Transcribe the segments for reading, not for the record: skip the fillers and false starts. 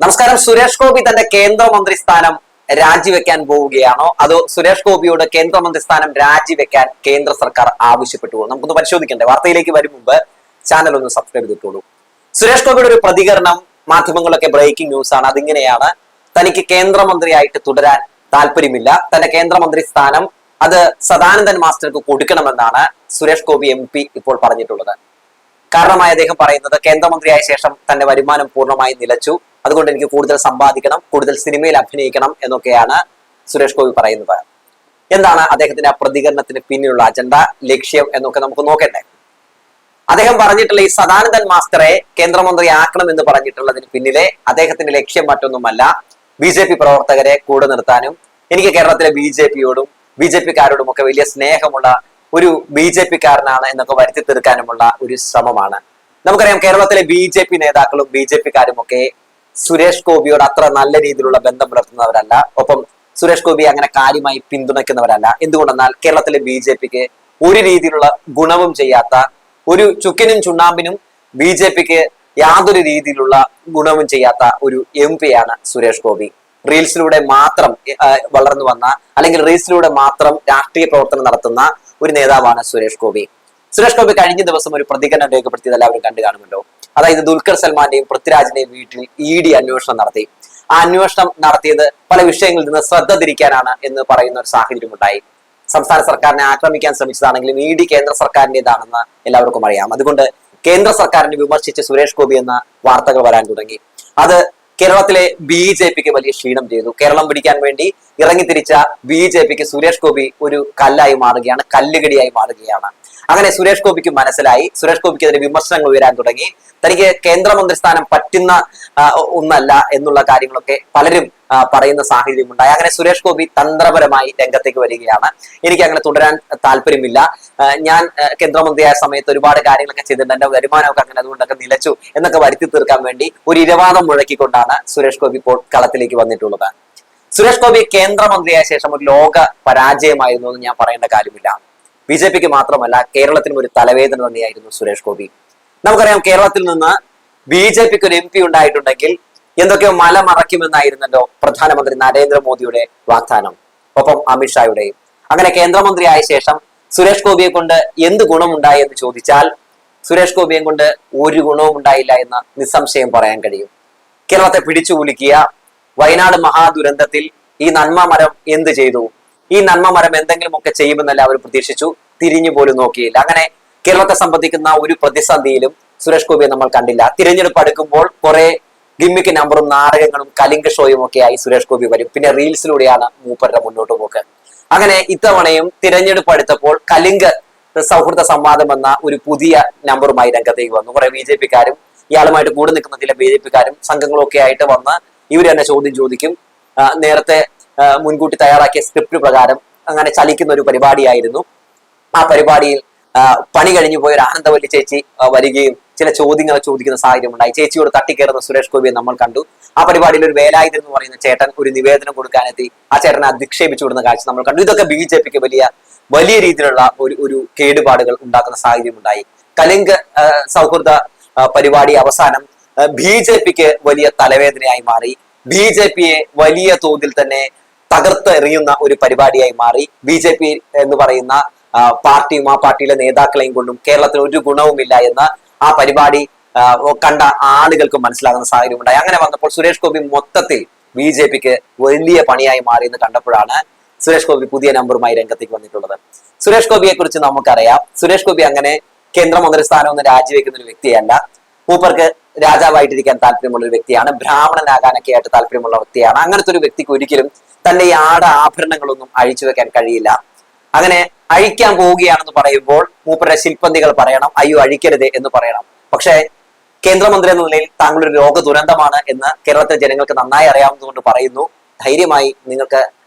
നമസ്കാരം. സുരേഷ് ഗോപി തന്റെ കേന്ദ്രമന്ത്രി സ്ഥാനം രാജിവെക്കാൻ പോവുകയാണോ, അതോ സുരേഷ് ഗോപിയോട് കേന്ദ്രമന്ത്രി സ്ഥാനം രാജിവെക്കാൻ കേന്ദ്ര സർക്കാർ ആവശ്യപ്പെട്ടുവോ? നമുക്കൊന്ന് പരിശോധിക്കണ്ടേ. വാർത്തയിലേക്ക് വരും മുമ്പ് ചാനൽ ഒന്ന് സബ്സ്ക്രൈബ് ചെയ്തിട്ടുള്ളൂ. സുരേഷ് ഗോപിയുടെ ഒരു പ്രതികരണം മാധ്യമങ്ങളിലൊക്കെ ബ്രേക്കിംഗ് ന്യൂസ് ആണ്. അതിങ്ങനെയാണ്: തനിക്ക് കേന്ദ്രമന്ത്രിയായിട്ട് തുടരാൻ താല്പര്യമില്ല, തന്റെ കേന്ദ്രമന്ത്രി സ്ഥാനം അത് സദാനന്ദൻ മാസ്റ്റർക്ക് കൊടുക്കണമെന്നാണ് സുരേഷ് ഗോപി MP ഇപ്പോൾ പറഞ്ഞിട്ടുള്ളത്. കാരണമായി അദ്ദേഹം പറയുന്നത്, കേന്ദ്രമന്ത്രിയായ ശേഷം തന്റെ വരുമാനം പൂർണ്ണമായി നിലച്ചു, അതുകൊണ്ട് എനിക്ക് കൂടുതൽ സമ്പാദിക്കണം, കൂടുതൽ സിനിമയിൽ അഭിനയിക്കണം എന്നൊക്കെയാണ് സുരേഷ് ഗോപി പറയുന്നത്. എന്താണ് അദ്ദേഹത്തിന്റെ ആ പ്രതികരണത്തിന് പിന്നിലുള്ള അജണ്ട, ലക്ഷ്യം എന്നൊക്കെ നമുക്ക് നോക്കണ്ടേ. അദ്ദേഹം പറഞ്ഞിട്ടുള്ള ഈ സദാനന്ദൻ മാസ്റ്ററെ കേന്ദ്രമന്ത്രി ആക്കണം എന്ന് പറഞ്ഞിട്ടുള്ളതിന് പിന്നിലെ അദ്ദേഹത്തിന്റെ ലക്ഷ്യം മറ്റൊന്നുമല്ല, BJP പ്രവർത്തകരെ കൂടെ നിർത്താനും എനിക്ക് കേരളത്തിലെ BJPയോടും BJPക്കാരോടും ഒക്കെ വലിയ സ്നേഹമുള്ള ഒരു BJPക്കാരനാണ് എന്നൊക്കെ വരുത്തി തീർക്കാനുമുള്ള ഒരു ശ്രമമാണ്. നമുക്കറിയാം, കേരളത്തിലെ BJP നേതാക്കളും BJPക്കാരും ഒക്കെ സുരേഷ് ഗോപിയോട് അത്ര നല്ല രീതിയിലുള്ള ബന്ധം പുലർത്തുന്നവരല്ല. ഒപ്പം സുരേഷ് ഗോപി അങ്ങനെ കാര്യമായി പിന്തുണയ്ക്കുന്നവരല്ല. എന്തുകൊണ്ടെന്നാൽ കേരളത്തിലെ BJPക്ക് ഒരു രീതിയിലുള്ള ഗുണവും ചെയ്യാത്ത, ഒരു ചുക്കിനും ചുണ്ണാമ്പിനും BJPക്ക് യാതൊരു രീതിയിലുള്ള ഗുണവും ചെയ്യാത്ത ഒരു MP ആണ് സുരേഷ് ഗോപി. റീൽസിലൂടെ മാത്രം വളർന്നു വന്ന, അല്ലെങ്കിൽ റീൽസിലൂടെ മാത്രം രാഷ്ട്രീയ പ്രവർത്തനം നടത്തുന്ന ഒരു നേതാവാണ് സുരേഷ് ഗോപി. സുരേഷ് ഗോപി കഴിഞ്ഞ ദിവസം ഒരു പ്രതികരണം രേഖപ്പെടുത്തിയത് എല്ലാവരും കണ്ടു കാണുമല്ലോ. അതായത് ദുൽഖർ സൽമാന്റെയും പൃഥ്വിരാജിന്റെയും വീട്ടിൽ ED അന്വേഷണം നടത്തി. ആ അന്വേഷണം നടത്തിയത് പല വിഷയങ്ങളിൽ നിന്ന് ശ്രദ്ധ തിരിക്കാനാണ് എന്ന് പറയുന്ന ഒരു സാഹചര്യം ഉണ്ടായി. സംസ്ഥാന സർക്കാരിനെ ആക്രമിക്കാൻ ശ്രമിച്ചതാണെങ്കിലും ED കേന്ദ്ര സർക്കാരിന്റേതാണെന്ന് എല്ലാവർക്കും അറിയാം. അതുകൊണ്ട് കേന്ദ്ര സർക്കാരിനെ വിമർശിച്ച് സുരേഷ് ഗോപി എന്ന വാർത്തകൾ വരാൻ തുടങ്ങി. അത് കേരളത്തിലെ BJPക്ക് വലിയ ക്ഷീണം ചെയ്തു. കേരളം പിടിക്കാൻ വേണ്ടി ഇറങ്ങിത്തിരിച്ച BJPക്ക് സുരേഷ് ഗോപി ഒരു കല്ലായി മാറുകയാണ്, കല്ലുകടിയായി മാറുകയാണ്. അങ്ങനെ സുരേഷ് ഗോപിക്ക് മനസ്സിലായി, സുരേഷ് ഗോപിക്കെതിരെ വിമർശനങ്ങൾ ഉയരാൻ തുടങ്ങി. തനിക്ക് കേന്ദ്രമന്ത്രി സ്ഥാനം പറ്റുന്ന ഒന്നല്ല എന്നുള്ള കാര്യങ്ങളൊക്കെ പലരും പറയുന്ന സാഹചര്യം ഉണ്ടായി. അങ്ങനെ സുരേഷ് ഗോപി തന്ത്രപരമായി രംഗത്തേക്ക് വരികയാണ്. എനിക്ക് അങ്ങനെ തുടരാൻ താല്പര്യമില്ല, ഞാൻ കേന്ദ്രമന്ത്രിയായ സമയത്ത് ഒരുപാട് കാര്യങ്ങളൊക്കെ ചെയ്തിട്ടുണ്ട്, എന്റെ വരുമാനമൊക്കെ അങ്ങനെ അതുകൊണ്ടൊക്കെ നിലച്ചു എന്നൊക്കെ വരുത്തി തീർക്കാൻ വേണ്ടി ഒരു ഇരവാദം മുഴക്കിക്കൊണ്ടാണ് സുരേഷ് ഗോപി ഇപ്പോൾ കളത്തിലേക്ക് വന്നിട്ടുള്ളത്. സുരേഷ് ഗോപി കേന്ദ്രമന്ത്രിയായ ശേഷം ഒരു ലോക പരാജയമായിരുന്നു എന്ന് ഞാൻ പറയേണ്ട കാര്യമില്ല. BJPക്ക് മാത്രമല്ല, കേരളത്തിനും ഒരു തലവേദന തന്നെയായിരുന്നു സുരേഷ് ഗോപി. നമുക്കറിയാം, കേരളത്തിൽ നിന്ന് BJPക്ക് ഒരു MP ഉണ്ടായിട്ടുണ്ടെങ്കിൽ എന്തൊക്കെയോ മലമറയ്ക്കുമെന്നായിരുന്നല്ലോ പ്രധാനമന്ത്രി നരേന്ദ്രമോദിയുടെ വാഗ്ദാനം, ഒപ്പം അമിത്ഷായുടെയും. അങ്ങനെ കേന്ദ്രമന്ത്രിയായ ശേഷം സുരേഷ് ഗോപിയെ കൊണ്ട് എന്ത് ഗുണമുണ്ടായി എന്ന് ചോദിച്ചാൽ, സുരേഷ് ഗോപിയെ കൊണ്ട് ഒരു ഗുണവും ഉണ്ടായില്ല എന്ന് നിസ്സംശയം പറയാൻ കഴിയും. കേരളത്തെ പിടിച്ചു കുലുക്കിയ വയനാട് മഹാദുരന്തത്തിൽ ഈ നന്മ മരം എന്ത് ചെയ്തു? ഈ നന്മ മരം എന്തെങ്കിലുമൊക്കെ ചെയ്യുമെന്നല്ല അവർ പ്രതീക്ഷിച്ചു, തിരിഞ്ഞു പോലും നോക്കിയില്ല. അങ്ങനെ കേരളത്തെ സംബന്ധിക്കുന്ന ഒരു പ്രതിസന്ധിയിലും സുരേഷ് ഗോപിയെ നമ്മൾ കണ്ടില്ല. തിരഞ്ഞെടുപ്പ് അടുക്കുമ്പോൾ കുറെ ഗിമ്മിക്ക് നമ്പറും നാടകങ്ങളും കലിംഗ ഷോയും ഒക്കെ ആയി സുരേഷ് ഗോപി വരും. പിന്നെ റീൽസിലൂടെയാണ് മൂപ്പരുടെ മുന്നോട്ട് പോക്ക്. അങ്ങനെ ഇത്തവണയും തിരഞ്ഞെടുപ്പ് അടുത്തപ്പോൾ കലിംഗ സൗഹൃദ സംവാദം എന്ന ഒരു പുതിയ നമ്പറുമായി രംഗത്തേക്ക് വന്നു. കുറെ BJPക്കാരും ഇയാളുമായിട്ട് കൂടെ നിൽക്കുന്ന ചില BJPക്കാരും സംഘങ്ങളും ഒക്കെ ആയിട്ട് വന്ന് ഇവർ തന്നെ ചോദ്യം ചോദിക്കും. നേരത്തെ മുൻകൂട്ടി തയ്യാറാക്കിയ സ്ക്രിപ്റ്റ് പ്രകാരം അങ്ങനെ ചലിക്കുന്ന ഒരു പരിപാടിയായിരുന്നു. ആ പരിപാടിയിൽ പണി കഴിഞ്ഞു പോയ ഒരു ആനന്ദവല്ലി ചേച്ചി വരികയും ചില ചോദ്യങ്ങൾ ചോദിക്കുന്ന സാഹചര്യം ഉണ്ടായി. ചേച്ചിയോട് തട്ടിക്കയറുന്ന സുരേഷ് ഗോപിയെ നമ്മൾ കണ്ടു. ആ പരിപാടിയിൽ ഒരു വേലായുധൻ എന്ന് പറയുന്ന ചേട്ടൻ ഒരു നിവേദനം കൊടുക്കാനെത്തി ആ ചേട്ടനെ അധിക്ഷേപിച്ചു വിടുന്ന കാഴ്ച നമ്മൾ കണ്ടു. ഇതൊക്കെ BJPക്ക് വലിയ രീതിയിലുള്ള ഒരു കേടുപാടുകൾ ഉണ്ടാക്കുന്ന സാഹചര്യം ഉണ്ടായി. കലിംഗ സൗഹൃദ പരിപാടി അവസാനം BJPക്ക് വലിയ തലവേദനയായി മാറി. BJPയെ വലിയ തോതിൽ തന്നെ തകർത്തെറിയുന്ന ഒരു പരിപാടിയായി മാറി. BJP എന്ന് പറയുന്ന പാർട്ടിയും ആ പാർട്ടിയിലെ നേതാക്കളെയും കൊണ്ടും കേരളത്തിൽ ഒരു ഗുണവുമില്ല എന്ന് ആ പരിപാടി കണ്ട ആളുകൾക്ക് മനസ്സിലാകുന്ന സാഹചര്യം ഉണ്ടായി. അങ്ങനെ വന്നപ്പോൾ സുരേഷ് ഗോപി മൊത്തത്തിൽ BJPക്ക് വലിയ പണിയായി മാറി എന്ന് കണ്ടപ്പോഴാണ് സുരേഷ് ഗോപി പുതിയ നമ്പറുമായി രംഗത്തേക്ക് വന്നിട്ടുള്ളത്. സുരേഷ് ഗോപിയെ കുറിച്ച് നമുക്കറിയാം, സുരേഷ് ഗോപി അങ്ങനെ കേന്ദ്രമന്ത്രി സ്ഥാനം ഒന്ന് രാജിവെക്കുന്ന ഒരു വ്യക്തിയല്ല. മൂപ്പർക്ക് രാജാവായിട്ടിരിക്കാൻ താല്പര്യമുള്ള ഒരു വ്യക്തിയാണ്, ബ്രാഹ്മണനാകാനൊക്കെ ആയിട്ട് താല്പര്യമുള്ള വ്യക്തിയാണ്. അങ്ങനത്തെ ഒരു വ്യക്തിക്ക് ഒരിക്കലും തന്റെ ഈ ആഭരണങ്ങളൊന്നും അഴിച്ചു വെക്കാൻ കഴിയില്ല. അങ്ങനെ അഴിക്കാൻ പോവുകയാണെന്ന് പറയുമ്പോൾ മൂപ്പരുടെ ശില്പന്തികൾ പറയണം, അയ്യോ അഴിക്കരുത് എന്ന് പറയണം. പക്ഷേ കേന്ദ്രമന്ത്രി എന്ന നിലയിൽ താങ്കൾ ഒരു ലോക ദുരന്തമാണ് എന്ന് കേരളത്തിലെ ജനങ്ങൾക്ക് നന്നായി അറിയാവുന്നതുകൊണ്ട് പറയുന്നു, ധൈര്യമായി നിങ്ങൾക്ക്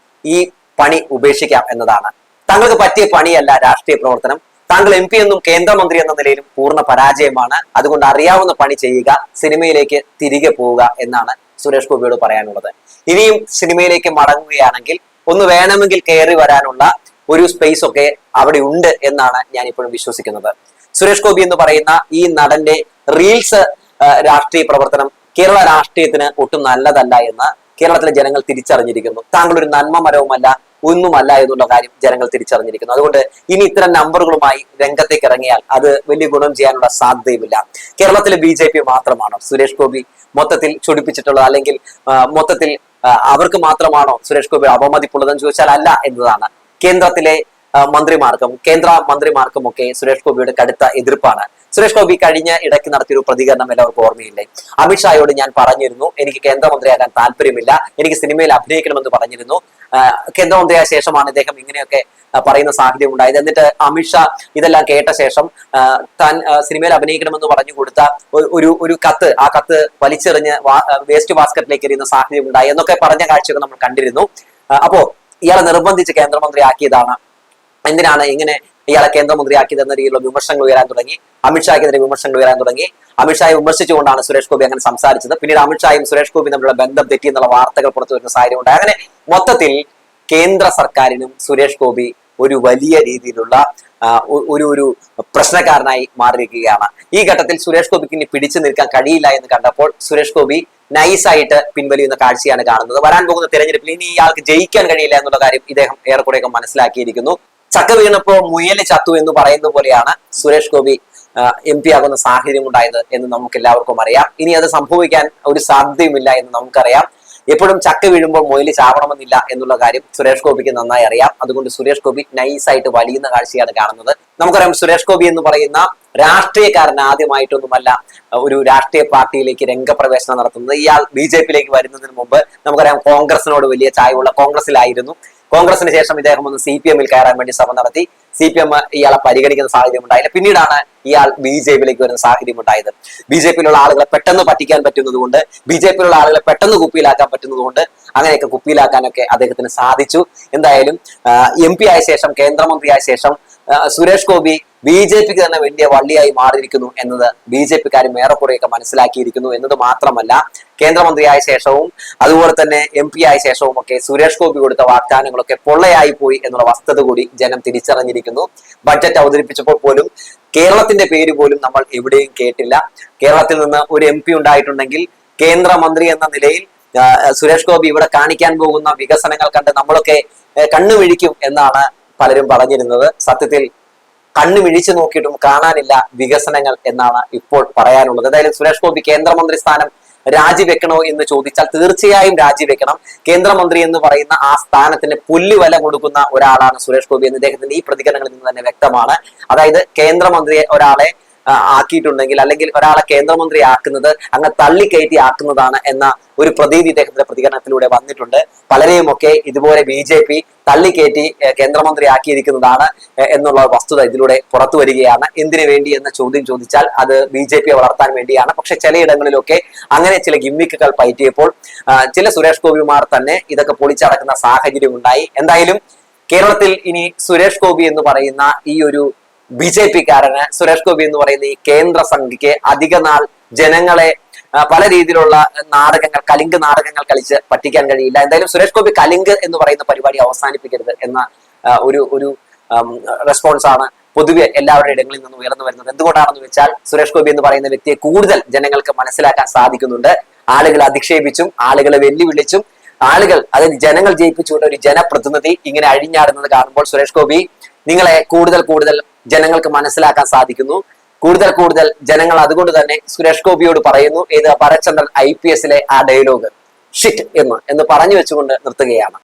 ഈ പണി ഉപേക്ഷിക്കാം എന്നതാണ്. താങ്കൾക്ക് പറ്റിയ പണിയല്ല രാഷ്ട്രീയ പ്രവർത്തനം. താങ്കൾ MP എന്നും കേന്ദ്രമന്ത്രി എന്ന നിലയിലും പൂർണ്ണ പരാജയമാണ്. അതുകൊണ്ട് അറിയാവുന്ന പണി ചെയ്യുക, സിനിമയിലേക്ക് തിരികെ പോവുക എന്നാണ് സുരേഷ് ഗോപിയോട് പറയാനുള്ളത്. ഇനിയും സിനിമയിലേക്ക് മടങ്ങുകയാണെങ്കിൽ ഒന്ന് വേണമെങ്കിൽ കയറി വരാനുള്ള ഒരു സ്പേസ് ഒക്കെ അവിടെ ഉണ്ട് എന്നാണ് ഞാൻ ഇപ്പോഴും വിശ്വസിക്കുന്നത്. സുരേഷ് ഗോപി എന്ന് പറയുന്ന ഈ നടന്റെ റീൽസ് രാഷ്ട്രീയ പ്രവർത്തനം കേരള രാഷ്ട്രീയത്തിന് ഒട്ടും നല്ലതല്ല എന്ന് കേരളത്തിലെ ജനങ്ങൾ തിരിച്ചറിഞ്ഞിരിക്കുന്നു. താങ്കൾ ഒരു നന്മ മരവുമല്ല, ഒന്നുമല്ല എന്നുള്ള കാര്യം ജനങ്ങൾ തിരിച്ചറിഞ്ഞിരിക്കുന്നു. അതുകൊണ്ട് ഇനി ഇത്തരം നമ്പറുകളുമായി രംഗത്തേക്ക് ഇറങ്ങിയാൽ അത് വലിയ ഗുണം ചെയ്യാനുള്ള സാധ്യതയുമില്ല. കേരളത്തിലെ BJP മാത്രമാണോ സുരേഷ് ഗോപി മൊത്തത്തിൽ ചൊടിപ്പിച്ചിട്ടുള്ളത്, അല്ലെങ്കിൽ മൊത്തത്തിൽ അവർക്ക് മാത്രമാണോ സുരേഷ് ഗോപി അപമതിപ്പുള്ളതെന്ന് ചോദിച്ചാൽ അല്ല എന്നതാണ്. കേന്ദ്രത്തിലെ കേന്ദ്ര മന്ത്രിമാർക്കും ഒക്കെ സുരേഷ് ഗോപിയുടെ കടുത്ത എതിർപ്പാണ്. സുരേഷ് ഗോപി കഴിഞ്ഞ ഇടയ്ക്ക് നടത്തിയൊരു പ്രതികരണം എല്ലാവർക്കും ഓർമ്മയില്ലേ? അമിത്ഷായോട് ഞാൻ പറഞ്ഞിരുന്നു എനിക്ക് കേന്ദ്രമന്ത്രിയാകാൻ താല്പര്യമില്ല, എനിക്ക് സിനിമയിൽ അഭിനയിക്കണമെന്ന് പറഞ്ഞിരുന്നു. കേന്ദ്രമന്ത്രിയായ ശേഷമാണ് ഇദ്ദേഹം ഇങ്ങനെയൊക്കെ പറയുന്ന സാഹചര്യം ഉണ്ടായത്. എന്നിട്ട് അമിത്ഷാ ഇതെല്ലാം കേട്ട ശേഷം താൻ സിനിമയിൽ അഭിനയിക്കണമെന്ന് പറഞ്ഞു കൊടുത്ത ഒരു കത്ത്, ആ കത്ത് വലിച്ചെറിഞ്ഞ് വേസ്റ്റ് ബാസ്ക്കറ്റിലേക്ക് എറിയുന്ന സാഹചര്യം ഉണ്ടായി എന്നൊക്കെ പറഞ്ഞ കാഴ്ചയൊക്കെ നമ്മൾ കണ്ടിരുന്നു. അപ്പോ ഇയാളെ നിർബന്ധിച്ച് കേന്ദ്രമന്ത്രി ആക്കിയതാണ്, എന്തിനാണ് ഇങ്ങനെ ഇയാളെ കേന്ദ്രമന്ത്രിയാക്കിയത് എന്ന രീതിയിലുള്ള വിമർശനങ്ങൾ ഉയരാൻ തുടങ്ങി. അമിത്ഷായ്ക്കെതിരെ വിമർശനങ്ങൾ ഉയരാൻ തുടങ്ങി. അമിത്ഷായെ വിമർശിച്ചുകൊണ്ടാണ് സുരേഷ് ഗോപി അങ്ങനെ സംസാരിച്ചത്. പിന്നീട് അമിത്ഷായും സുരേഷ് ഗോപി തമ്മിലുള്ള ബന്ധം തെറ്റി എന്നുള്ള വാർത്തകൾ പുറത്തു വരുന്ന സാഹചര്യം ഉണ്ടായി. അങ്ങനെ മൊത്തത്തിൽ കേന്ദ്ര സർക്കാരിനും സുരേഷ് ഗോപി ഒരു വലിയ രീതിയിലുള്ള ഒരു പ്രശ്നക്കാരനായി മാറിയിരിക്കുകയാണ്. ഈ ഘട്ടത്തിൽ സുരേഷ് ഗോപിക്ക് ഇനി പിടിച്ചു നിൽക്കാൻ കഴിയില്ല എന്ന് കണ്ടപ്പോൾ സുരേഷ് ഗോപി നൈസായിട്ട് പിൻവലിയുന്ന കാഴ്ചയാണ് കാണുന്നത്. വരാൻ പോകുന്ന തെരഞ്ഞെടുപ്പിൽ ഇനി ഇയാൾക്ക് ജയിക്കാൻ കഴിയില്ല എന്നുള്ള കാര്യം ഇദ്ദേഹം ഏറെക്കുറെയൊക്കെ മനസ്സിലാക്കിയിരിക്കുന്നു. ചക്ക വീണപ്പോ മുയല് ചത്തു എന്ന് പറയുന്ന പോലെയാണ് സുരേഷ് ഗോപി MP ആകുന്ന സാഹചര്യം ഉണ്ടായത് എന്ന് നമുക്ക് എല്ലാവർക്കും അറിയാം. ഇനി അത് സംഭവിക്കാൻ ഒരു സാധ്യതയുമില്ല എന്ന് നമുക്കറിയാം. എപ്പോഴും ചക്ക വീഴുമ്പോൾ മുയല് ചാവണമെന്നില്ല എന്നുള്ള കാര്യം സുരേഷ് ഗോപിക്ക് നന്നായി അറിയാം. അതുകൊണ്ട് സുരേഷ് ഗോപി നൈസായിട്ട് വലിയുന്ന കാഴ്ചയാണ് കാണുന്നത്. നമുക്കറിയാം സുരേഷ് ഗോപി എന്ന് പറയുന്ന രാഷ്ട്രീയക്കാരൻ ആദ്യമായിട്ടൊന്നുമല്ല ഒരു രാഷ്ട്രീയ പാർട്ടിയിലേക്ക് രംഗപ്രവേശനം നടത്തുന്നത്. ഇയാൾ BJP-യിലേക്ക് വരുന്നതിന് മുമ്പ് നമുക്കറിയാം കോൺഗ്രസിനോട് വലിയ ചായ്വുള്ള കോൺഗ്രസിലായിരുന്നു. കോൺഗ്രസിന് ശേഷം ഇദ്ദേഹം ഒന്ന് CPM-ൽ കയറാൻ വേണ്ടി ശ്രമം നടത്തി. CPM ഇയാളെ പരിഗണിക്കുന്ന സാഹചര്യം ഉണ്ടായില്ല. പിന്നീടാണ് ഇയാൾ BJP-യിലേക്ക് വരുന്ന സാഹചര്യം ഉണ്ടായത്. BJP-യിലുള്ള ആളുകളെ പെട്ടെന്ന് പറ്റിക്കാൻ പറ്റുന്നതുകൊണ്ട്, BJP-യിലുള്ള ആളുകളെ പെട്ടെന്ന് കുപ്പിയിലാക്കാൻ പറ്റുന്നതുകൊണ്ട് അങ്ങനെയൊക്കെ കുപ്പിയിലാക്കാനൊക്കെ അദ്ദേഹത്തിന് സാധിച്ചു. എന്തായാലും MP ആയ ശേഷം, കേന്ദ്രമന്ത്രിയായ ശേഷം സുരേഷ് ഗോപി BJP-ക്ക് തന്നെ വലിയ വള്ളിയായി മാറിയിരിക്കുന്നു എന്നത് BJP-ക്കാരും ഏറെക്കുറെയൊക്കെ മനസ്സിലാക്കിയിരിക്കുന്നു എന്നത് മാത്രമല്ല, കേന്ദ്രമന്ത്രിയായ ശേഷവും അതുപോലെ തന്നെ MP ആയ ശേഷവും ഒക്കെ സുരേഷ് ഗോപി കൊടുത്ത വാഗ്ദാനങ്ങളൊക്കെ പൊള്ളയായി പോയി എന്നുള്ള വസ്തുത കൂടി ജനം തിരിച്ചറിഞ്ഞിരിക്കുന്നു. ബഡ്ജറ്റ് അവതരിപ്പിച്ചപ്പോൾ പോലും കേരളത്തിന്റെ പേര് പോലും നമ്മൾ എവിടെയും കേട്ടില്ല. കേരളത്തിൽ നിന്ന് ഒരു MP ഉണ്ടായിട്ടുണ്ടെങ്കിൽ കേന്ദ്രമന്ത്രി എന്ന നിലയിൽ സുരേഷ് ഗോപി ഇവിടെ കാണിക്കാൻ പോകുന്ന വികസനങ്ങൾ കണ്ട് നമ്മളൊക്കെ കണ്ണുമിഴിക്കും എന്നാണ് പലരും പറഞ്ഞിരുന്നത്. സത്യത്തിൽ കണ്ണു മിഴിച്ചു നോക്കിയിട്ടും കാണാനില്ല വികസനങ്ങൾ എന്നാണ് ഇപ്പോൾ പറയാനുള്ളത്. എന്തായാലും സുരേഷ് ഗോപി കേന്ദ്രമന്ത്രി സ്ഥാനം രാജിവെക്കണോ എന്ന് ചോദിച്ചാൽ തീർച്ചയായും രാജിവെക്കണം. കേന്ദ്രമന്ത്രി എന്ന് പറയുന്ന ആ സ്ഥാനത്തിന് പുല്ലുവില കൊടുക്കുന്ന ഒരാളാണ് സുരേഷ് ഗോപി എന്ന് ഇദ്ദേഹത്തിന്റെ ഈ പ്രതികരണങ്ങളിൽ നിന്ന് തന്നെ വ്യക്തമാണ്. അതായത് കേന്ദ്രമന്ത്രിയെ ഒരാളെ ആക്കിയിട്ടുണ്ടെങ്കിൽ, അല്ലെങ്കിൽ ഒരാളെ കേന്ദ്രമന്ത്രി ആക്കുന്നത് അങ്ങ് തള്ളിക്കയറ്റി ആക്കുന്നതാണ് എന്ന ഒരു പ്രതീതി ഇദ്ദേഹത്തിന്റെ പ്രതികരണത്തിലൂടെ വന്നിട്ടുണ്ട്. പലരെയും ഒക്കെ ഇതുപോലെ BJP തള്ളിക്കയറ്റി കേന്ദ്രമന്ത്രി ആക്കിയിരിക്കുന്നതാണ് എന്നുള്ള വസ്തുത ഇതിലൂടെ പുറത്തു വരികയാണ്. എന്തിനു വേണ്ടി എന്ന ചോദ്യം ചോദിച്ചാൽ അത് BJP-യെ വളർത്താൻ വേണ്ടിയാണ്. പക്ഷെ ചിലയിടങ്ങളിലൊക്കെ അങ്ങനെ ചില ഗിമ്മിക്കുകൾ പയറ്റിയപ്പോൾ ചില സുരേഷ് ഗോപിമാർ തന്നെ ഇതൊക്കെ പൊളിച്ചടക്കുന്ന സാഹചര്യം ഉണ്ടായി. എന്തായാലും കേരളത്തിൽ ഇനി സുരേഷ് ഗോപി എന്ന് പറയുന്ന ഈ ഒരു BJP-ക്കാരന്, സുരേഷ് ഗോപി എന്ന് പറയുന്ന ഈ കേന്ദ്ര സംഘിക്ക് അധിക നാൾ ജനങ്ങളെ പല രീതിയിലുള്ള നാടകങ്ങൾ, കലിംഗ് നാടകങ്ങൾ കളിച്ച് പറ്റിക്കാൻ കഴിയില്ല. എന്തായാലും സുരേഷ് ഗോപി കലിംഗ് എന്ന് പറയുന്ന പരിപാടി അവസാനിപ്പിക്കരുത് എന്ന ഒരു റെസ്പോൺസ് ആണ് പൊതുവെ എല്ലാവരുടെ ഇടങ്ങളിൽ നിന്ന് ഉയർന്നു വരുന്നത്. എന്തുകൊണ്ടാണെന്ന് വെച്ചാൽ സുരേഷ് ഗോപി എന്ന് പറയുന്ന വ്യക്തിയെ കൂടുതൽ ജനങ്ങൾക്ക് മനസ്സിലാക്കാൻ സാധിക്കുന്നുണ്ട്. ആളുകളെ അധിക്ഷേപിച്ചും ആളുകളെ വെല്ലുവിളിച്ചും ആളുകൾ, അതായത് ജനങ്ങൾ ജയിപ്പിച്ചുകൊണ്ട് ഒരു ജനപ്രതിനിധി ഇങ്ങനെ അഴിഞ്ഞാടുന്നത് കാണുമ്പോൾ സുരേഷ് ഗോപി നിങ്ങളെ കൂടുതൽ ജനങ്ങൾക്ക് മനസ്സിലാക്കാൻ സാധിക്കുന്നു. കൂടുതൽ ജനങ്ങൾ അതുകൊണ്ട് തന്നെ സുരേഷ് ഗോപിയോട് പറയുന്നു, ഏത് ഭരചന്ദ്രൻ IPS-ലെ ആ ഡയലോഗ് ഷിറ്റ് എന്ന് പറഞ്ഞു വെച്ചുകൊണ്ട് നിർത്തുകയാണ്.